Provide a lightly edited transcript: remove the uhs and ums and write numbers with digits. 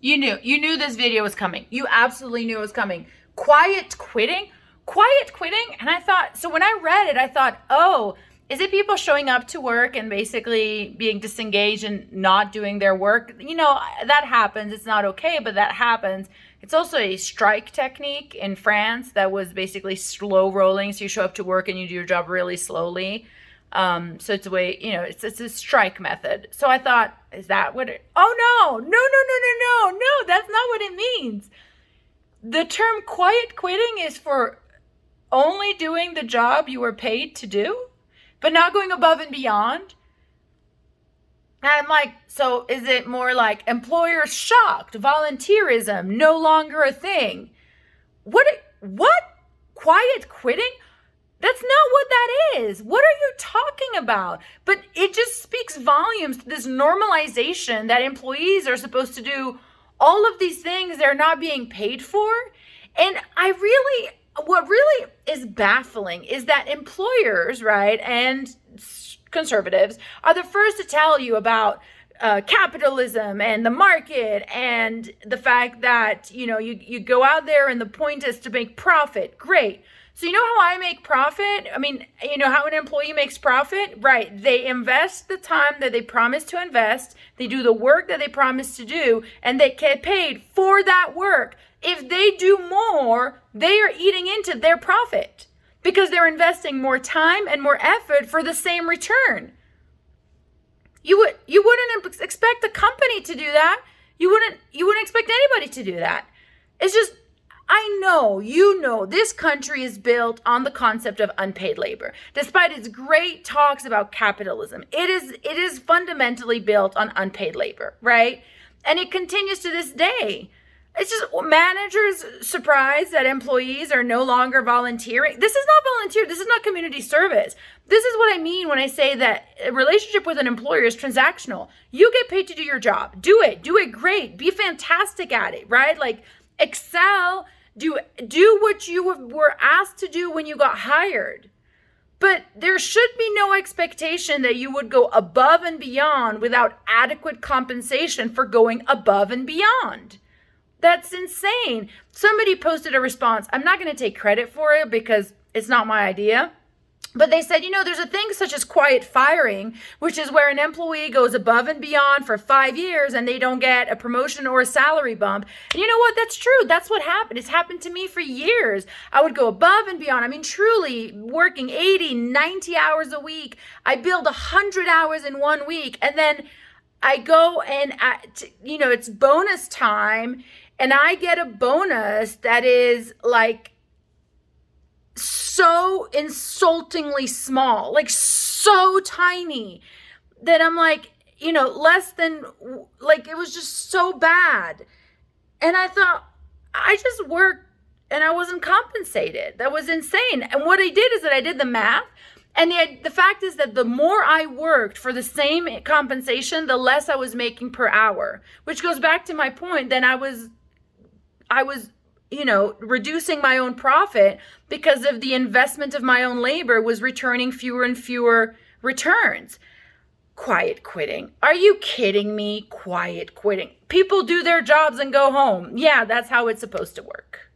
You knew this video was coming. You absolutely knew it was coming. Quiet quitting. And I thought, so when I read it, I thought, oh, is it people showing up to work and basically being disengaged and not doing their work? That happens. It's not okay, but that happens. It's also a strike technique in France that was basically slow rolling. So you show up to work and you do your job really slowly. So it's a way, it's a strike method. So I thought, is that what it, oh no, that's not what it means. The term quiet quitting is for only doing the job you were paid to do, but not going above and beyond. And I'm like, so is it more like employer shocked, volunteerism, no longer a thing? What? Quiet quitting? That's not what that is. What are you talking about? But it just speaks volumes to this normalization that employees are supposed to do all of these things they're not being paid for. And what really is baffling is that employers, right, and conservatives are the first to tell you about capitalism and the market and the fact that, you go out there and the point is to make profit. Great. So you know how I make profit? I mean, how an employee makes profit? Right. They invest the time that they promised to invest. They do the work that they promised to do, and they get paid for that work. If they do more, they are eating into their profit because they're investing more time and more effort for the same return. You wouldn't expect a company to do that. You wouldn't expect anybody to do that. It's just, I know, this country is built on the concept of unpaid labor. Despite its great talks about capitalism, it is fundamentally built on unpaid labor, right? And it continues to this day. It's just managers surprised that employees are no longer volunteering. This is not volunteer. This is not community service. This is what I mean when I say that a relationship with an employer is transactional. You get paid to do your job. Do it great. Be fantastic at it, right? Like excel, do what you were asked to do when you got hired. But there should be no expectation that you would go above and beyond without adequate compensation for going above and beyond. That's insane. Somebody posted a response. I'm not going to take credit for it because it's not my idea. But they said, there's a thing such as quiet firing, which is where an employee goes above and beyond for 5 years and they don't get a promotion or a salary bump. And you know what? That's true. That's what happened. It's happened to me for years. I would go above and beyond. I mean, truly working 80, 90 hours a week. I build 100 hours in 1 week. And then I go and, it's bonus time. And I get a bonus that is like so insultingly small, like so tiny that I'm like, less than, like, it was just so bad. And I thought, I just worked and I wasn't compensated. That was insane. And what I did is that I did the math. And the fact is that the more I worked for the same compensation, the less I was making per hour, which goes back to my point. Then I was reducing my own profit because of the investment of my own labor was returning fewer and fewer returns. Quiet quitting. Are you kidding me? Quiet quitting. People do their jobs and go home. Yeah, that's how it's supposed to work.